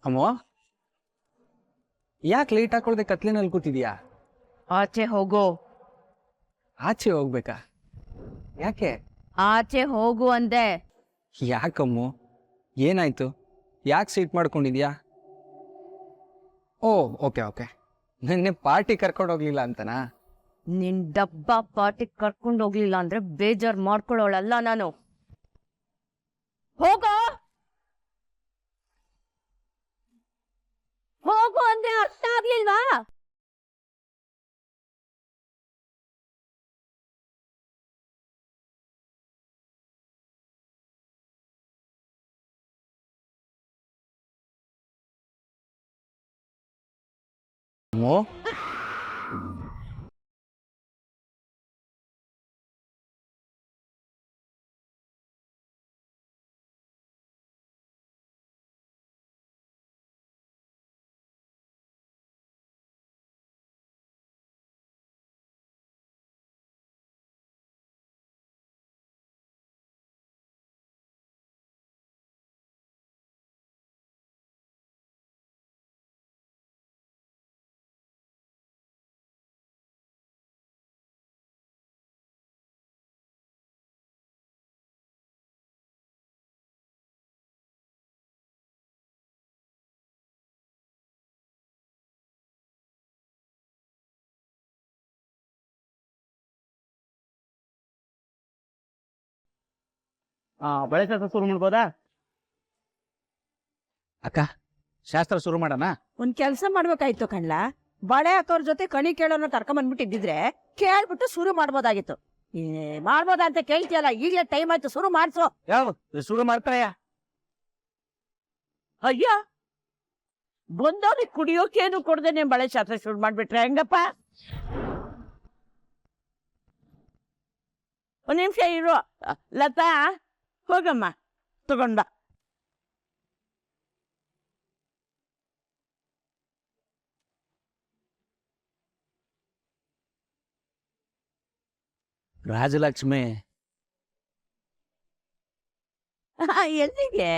ಅಮ್ಮೋ, ಯಾಕೆ ಲೇಟ್ ಹಾಕೊಳ್ದೆ ಕತ್ಲಿನಲ್ಲಿ ಕೂತಿದ್ಯಾ? ಆಚೆ ಹೋಗು. ಆಚೆ ಹೋಗ್ಬೇಕಾ? ಯಾಕೆ? ಆಚೆ ಹೋಗು ಅಂದೆ. ಯಾಕಮ್ಮು, ಏನಾಯ್ತು? ಯಾಕೆ ಸೀಟ್ ಮಾಡ್ಕೊಂಡಿದ್ಯಾ? ಓ, ಓಕೆ ಓಕೆ. ನಿನ್ನೆ ಪಾರ್ಟಿ ಕರ್ಕೊಂಡು ಹೋಗ್ಲಿಲ್ಲ ಅಂತನಾ? ನಿನ್ ಡಬ್ಬ ಪಾರ್ಟಿ ಕರ್ಕೊಂಡು ಹೋಗ್ಲಿಲ್ಲ ಅಂದ್ರೆ ಬೇಜಾರ್ ಮಾಡ್ಕೊಳ್ಳೋಳಲ್ಲ ನಾನು. ಹೋಗೋ ಹೋಗು ಅಂದ್ರೆ ಅರ್ಥ ಆಗ್ಲಿಲ್ವಾ? ಅಮ್ಮೋ, ಬಳೆ ಶಾಸ್ತ್ರ ಶುರು ಮಾಡ್ಬೋದಾ? ಅಕ್ಕ, ಶಾಸ್ತ್ರ ಶುರು ಮಾಡೋಣ? ಒಂದ್ ಕೆಲ್ಸ ಮಾಡ್ಬೇಕಾಯ್ತು ಕಣ್ಲ. ಬಳೆ ಹಾಕೋರ್ ಜೊತೆ ಕಣಿ ಕೇಳೋನ ಕರ್ಕೊಂಬಂದ್ಬಿಟ್ಟಿದ್ರೆ ಕೇಳ್ಬಿಟ್ಟು ಶುರು ಮಾಡ್ಬೋದಾಗಿತ್ತು. ಮಾಡ್ಬೋದಂತ ಕೇಳ್ತಿಯಲ್ಲ, ಈಗಲೇ ಟೈಮ್ ಆಯ್ತು, ಶುರು ಮಾಡ್ಸೋ. ಯಾವ ಶುರು ಮಾಡ್ತಾಯ? ಅಯ್ಯ, ಬಂದವ್ರಿಗೆ ಕುಡಿಯೋಕೇನು ಕೊಡ್ದೇನೆ ಬಳೆ ಶಾಸ್ತ್ರ ಶುರು ಮಾಡ್ಬಿಟ್ರೆ ಹೆಂಗಪ್ಪ? ಒಂದ್ ನಿಮಿಷ ಇರು. ಲತಾ, ಹೋಗಮ್ಮ, ತಗೊಂಡ. ರಾಜಲಕ್ಷ್ಮಿ, ಎಲ್ಲಿಗೆ?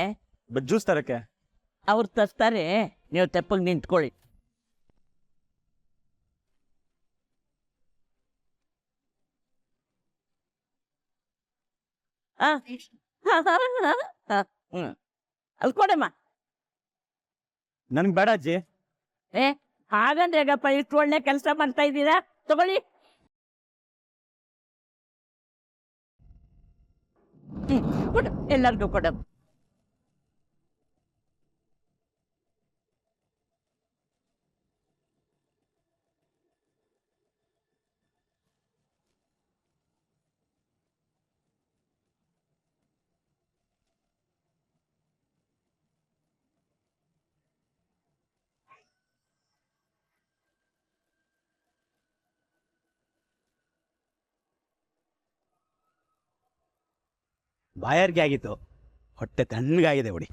ಜ್ಯೂಸ್ ತರಕ್ಕೆ. ಅವ್ರು ತರ್ತಾರೆ, ನೀವು ತೆಪ್ಪಗ್ ನಿಂತ್ಕೊಳ್ಳಿ. ಅಲ್ಲಿ ಕೊಡಮ್ಮ. ನನ್ಗೆ ಬೇಡ ಅಜ್ಜಿ. ಹಾಗಂದ್ರೆ ಹೇಗಪ್ಪ, ಇಷ್ಟು ಒಳ್ಳೆ ಕೆಲಸ ಮಾಡ್ತಾ ಇದ್ದೀರಾ, ತಗೊಳ್ಳಿ. ಕೊಡು, ಎಲ್ಲರಿಗೂ ಕೊಡ. ಬಾಯಾರಿಗೆ ಆಗಿತ್ತು, ಹೊಟ್ಟೆ ತಣ್ಣಗಾಗಿದೆ ಬಿಡಿ.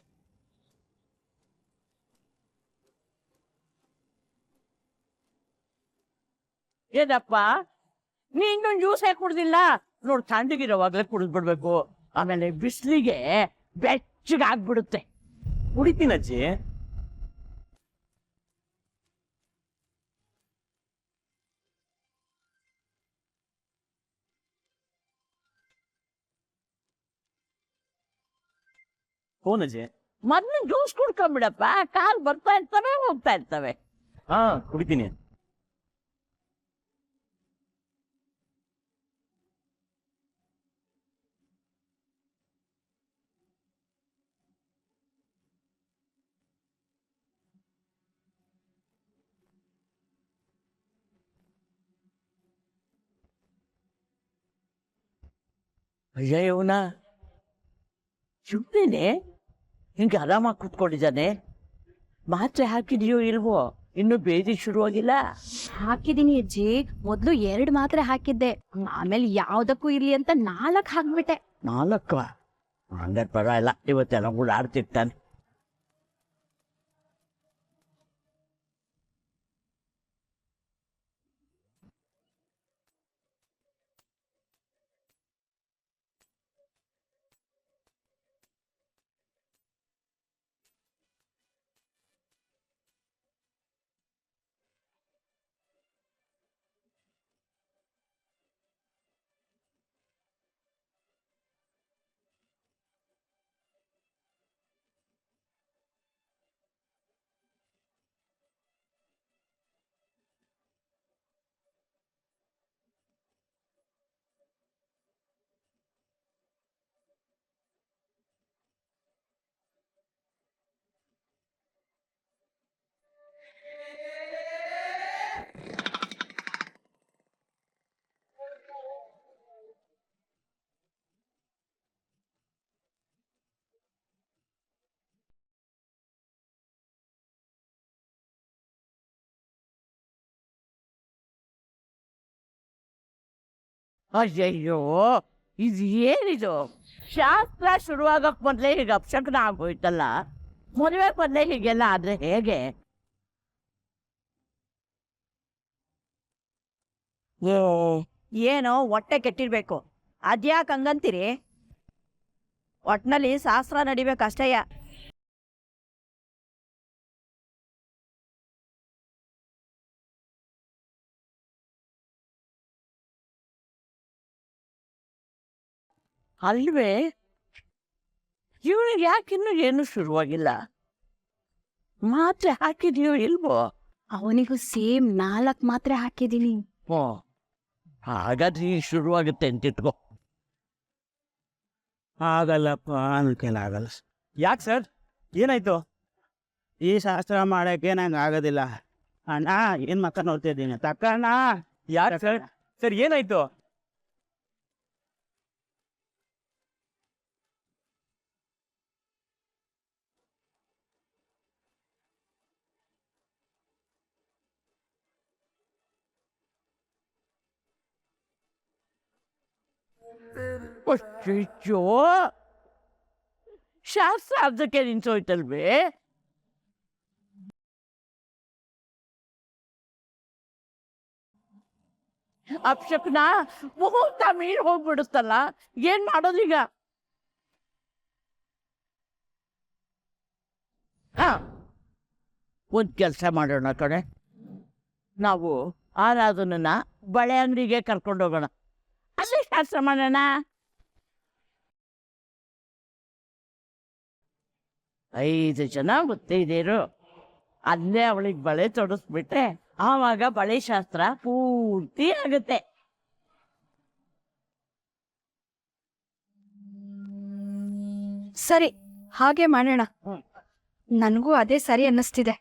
ಏನಪ್ಪ, ನೀನು ಜ್ಯೂಸೇ ಕುಡ್ದಿಲ್ಲ ನೋಡು, ತಣ್ಣಗಿರೋವಾಗಲೇ ಕುಡಿದ್ಬಿಡ್ಬೇಕು, ಆಮೇಲೆ ಬಿಸಿಲಿಗೆ ಬೆಚ್ಚಗಾಗ್ಬಿಡುತ್ತೆ. ಕುಡಿತೀನಿ ಅಜ್ಜಿ. ಫೋನ್ ಅಜ್ಜಿ. ಮೊದ್ಲು ಜ್ಯೂಸ್ ಕುಡ್ಕೊಂಬಿಡಪ್ಪ, ಕಾಲ್ ಬರ್ತಾ ಇರ್ತವೆ ಹೋಗ್ತಾ ಇರ್ತವೆ. ಕುಡಿತೀನಿ. ಅಯ್ಯ ಇವನ ಸುಮ್ಮನೆ ಹಿಂಗೆ ಆರಾಮಾಗಿ ಕೂತ್ಕೊಂಡಿದ್ದಾನೆ. ಮಾತ್ರೆ ಹಾಕಿದ್ಯೋ ಇಲ್ವೋ, ಇನ್ನು ಬೇದಿ ಶುರುವಾಗಿಲ್ಲ. ಹಾಕಿದೀನಿ ಅಜ್ಜಿ, ಮೊದ್ಲು 2 ಮಾತ್ರೆ ಹಾಕಿದ್ದೆ, ಆಮೇಲೆ ಯಾವ್ದಕ್ಕೂ ಇರ್ಲಿ ಅಂತ 4 ಹಾಕ್ಬಿಟ್ಟೆ. 4? ಹಂಗಾರೆ ಪರವಾಗಿಲ್ಲ, ಇವತ್ತೆಲ್ಲ ಕೂಡ ಆಡ್ತಿರ್ತಾನೆ. ಅಯ್ಯಯ್ಯೋ ಇದು ಏನಿದು ಶಾಸ್ತ್ರ ಶುರುವಾಗಕ್ ಮೊದಲೇ ಹೀಗೆ ಅಪಶಕನ ಆಗೋಯ್ತಲ್ಲ. ಮದುವೆ ಮೊದಲೇ ಹೀಗೆಲ್ಲ ಆದ್ರೆ ಹೇಗೆ? ಏನೋ ಹೊಟ್ಟೆ ಕೆಟ್ಟಿರ್ಬೇಕು. ಅದ್ಯಾಕೆ ಹಂಗಂತೀರಿ? ಒಟ್ನಲ್ಲಿ ಶಾಸ್ತ್ರ ನಡಿಬೇಕಷ್ಟೇಯ. ಅಲ್ವೇ ಇವನಿಗೆ ಯಾಕಿನ್ನೂ ಏನು ಶುರುವಾಗಿಲ್ಲ? ಮಾತ್ರೆ ಹಾಕಿದೀಯೋ ಇಲ್ವೋ? ಅವನಿಗೂ ಸೇಮ್ 4 ಮಾತ್ರೆ ಹಾಕಿದೀನಿ. ಓ ಹಾಗಾದ್ರೆ ಈಗ ಶುರುವಾಗುತ್ತೆ ಅಂತಿಟ್ಕೋ. ಆಗಲ್ಲಪ್ಪ, ನನ್ನ ಕೈಲಿ ಆಗಲ್ಲ. ಯಾಕೆ ಸರ್, ಏನಾಯ್ತು? ಈ ಶಾಸ್ತ್ರ ಮಾಡೋಕ್ಕೆ ನಂಗೆ ಆಗೋದಿಲ್ಲ. ಅಣ್ಣ ಏನು ಮಕ್ಕ ನೋಡ್ತಿದ್ದೀನಿ, ತಕ್ಕಣ್ಣ. ಯಾಕೆ ಸರ್? ಸರ್ ಏನಾಯ್ತು? ಅಯ್ಯೋ ಶಾಸ್ತ್ರ ಅರ್ಧಕ್ಕೆ ನಿಂತೋಯ್ತಲ್ವೇ? ಅಪ್ಶಕ್ನ ಮುಹೂರ್ತ ಮೀರ್ ಹೋಗ್ಬಿಡುತ್ತಲ್ಲ, ಏನ್ ಮಾಡೋದೀಗ? ಒಂದ್ ಕೆಲ್ಸ ಮಾಡೋಣ ಕಣೆ, ನಾವು ಆರಾಧನನ್ನ ಬಳೆ ಅಂಗಡಿಗೆ ಕರ್ಕೊಂಡೋಗೋಣ, ಅಲ್ಲೇ ಶಾಸ್ತ್ರ ಮಾಡೋಣ. 5 ಜನ ಮುತ್ತೈದೆಯರು, ಅಲ್ಲೇ ಅವಳಿಗೆ ಬಳೆ ತೊಡಸ್ಬಿಟ್ರೆ ಆವಾಗ ಬಳೆ ಶಾಸ್ತ್ರ ಪೂರ್ತಿ ಆಗುತ್ತೆ. ಸರಿ, ಹಾಗೆ ಮಾಡೋಣ. ನನಗೂ ಅದೇ ಸರಿ ಅನ್ನಿಸ್ತಿದೆ.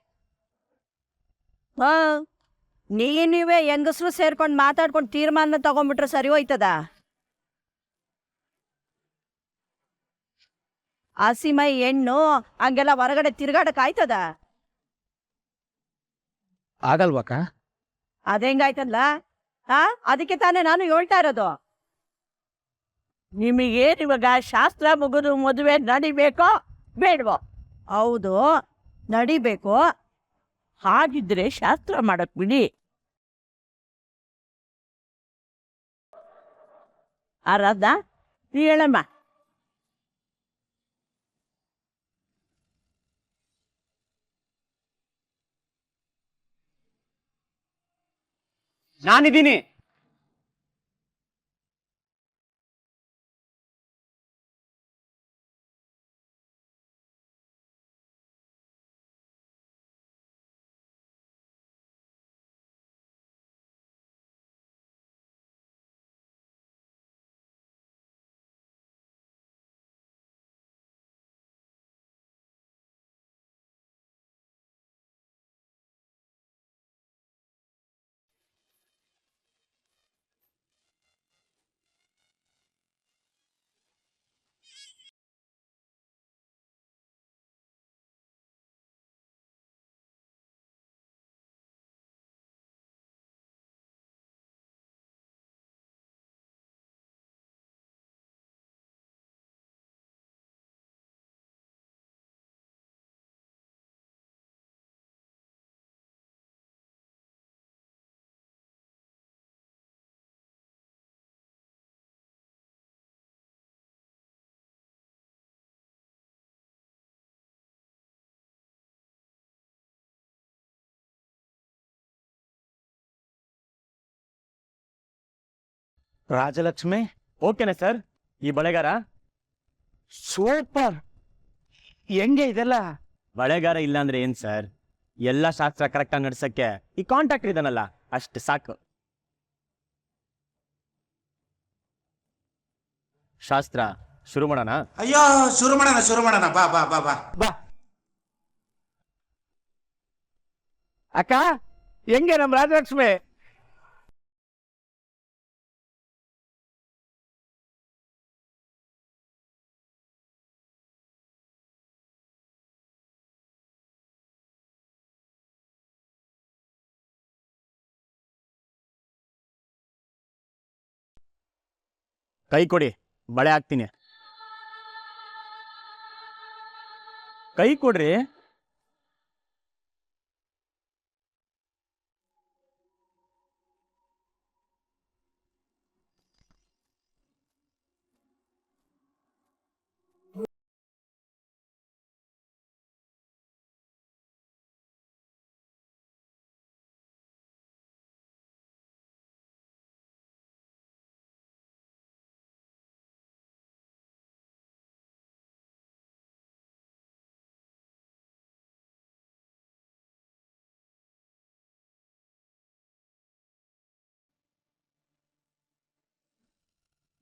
ನೀವೇ ಹೆಂಗಸ್ರು ಸೇರ್ಕೊಂಡು ಮಾತಾಡ್ಕೊಂಡು ತೀರ್ಮಾನ ತಗೊಂಡ್ಬಿಟ್ರೆ ಸರಿ ಹೋಯ್ತದ? ಹಸಿಮೈ ಹೆಣ್ಣು ಹಂಗೆಲ್ಲ ಹೊರಗಡೆ ತಿರ್ಗಾಡಕ್ ಆಯ್ತದ? ಆಗಲ್ವಕ್ಕ? ಅದೆಂಗಾಯ್ತಲ್ಲ? ಅದಕ್ಕೆ ತಾನೇ ನಾನು ಹೇಳ್ತಾ ಇರೋದು. ನಿಮಗೇನು ಇವಾಗ ಶಾಸ್ತ್ರ ಮುಗಿದು ಮದುವೆ ನಡಿಬೇಕೋ ಬೇಡವೋ? ಹೌದು, ನಡಿಬೇಕು. ಹಾಗಿದ್ರೆ ಶಾಸ್ತ್ರ ಮಾಡಕ್ ಬಿಡಿ. ಆರಾಧನಾ, ನೀ ಹೇಳಮ್ಮ. ನಾನಿದ್ದೀನಿ. ರಾಜಲಕ್ಷ್ಮಿ ಓಕೆನಾ ಸರ್? ಈ ಬಳೆಗಾರ ಸೂಪರ್. ಹೆಂಗೆ ಇದೆಲ್ಲ? ಬಳೆಗಾರ ಇಲ್ಲ ಅಂದ್ರೆ ಏನ್ ಸರ್, ಎಲ್ಲ ಶಾಸ್ತ್ರ ಕರೆಕ್ಟಾಗಿ ನಡ್ಸಕ್ಕೆ ಈ ಕಾಂಟ್ಯಾಕ್ಟ್ ಇದಾನಲ್ಲ ಅಷ್ಟು ಸಾಕು. ಶಾಸ್ತ್ರ ಶುರು ಮಾಡೋಣ? ಅಯ್ಯೋ, ಶುರು ಮಾಡೋಣ. ಬಾ ಬಾ ಬಾ ಬಾ ಬಾ. ಅಕ್ಕ, ಹೆಂಗೆ ನಮ್ ರಾಜಲಕ್ಷ್ಮಿ? ಕೈ ಕೊಡಿ, ಬಳೆ ಹಾಕ್ತೀನಿ. ಕೈ ಕೊಡ್ರಿ.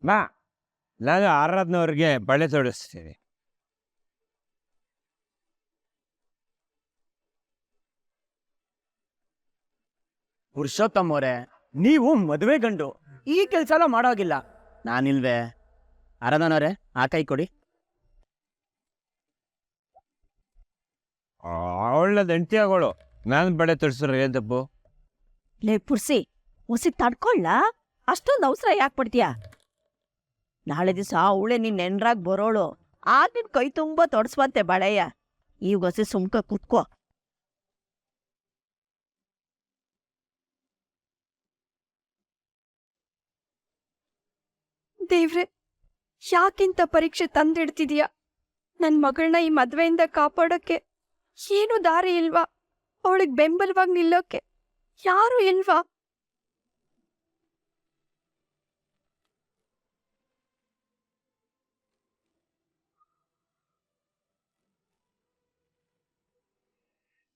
ಬಾ, ನಾನು ಆರಾಧನವ್ರಿಗೆ ಬಳೆ ತೊಡಿಸ್ತೀನಿ. ಪುರುಷೋತ್ತಮ್ ಅವರೇ, ನೀವು ಮದುವೆ ಗಂಡು, ಈ ಕೆಲಸ ಎಲ್ಲ ಮಾಡೋಗಿಲ್ಲ. ನಾನಿಲ್ವೇ? ಆರಾಧನವ್ರೆ, ಆ ಕೈ ಕೊಡಿ. ಅವಳದ ಹೆಂಡತಿಯಾಗೋಳು, ನಾನು ಬಳೆ ತೊಡಿಸಿದ್ರೆ ಏನ್ ತಪ್ಪು? ಲೇ ಪುರ್ಸಿ, ಹೊಸಿ ತಡ್ಕೊಳ್ಳ, ಅಷ್ಟೊಂದು ಅವಸರ ಯಾಕೆ ಪಡ್ತೀಯ? ನಾಳೆ ದಿವಸ ಅವಳೆ ನಿನ್ ನೆನ್ರಾಗ್ ಬರೋಳು, ಆಗ ನಿನ್ ಕೈ ತುಂಬಾ ತೊಡಸ್ವಂತೆ ಬಳೆಯ. ಈಗ ಹೊಸಿ ಸುಮ್ಕ ಕುತ್ಕೋ. ದೇವ್ರೆ, ಯಾಕಿಂತ ಪರೀಕ್ಷೆ ತಂದಿಡ್ತಿದ್ಯಾ? ನನ್ ಮಗಳನ್ನ ಈ ಮದ್ವೆಯಿಂದ ಕಾಪಾಡೋಕೆ ಏನು ದಾರಿ ಇಲ್ವಾ? ಅವಳಿಗೆ ಬೆಂಬಲವಾಗಿ ನಿಲ್ಲೋಕೆ ಯಾರು ಇಲ್ವಾ?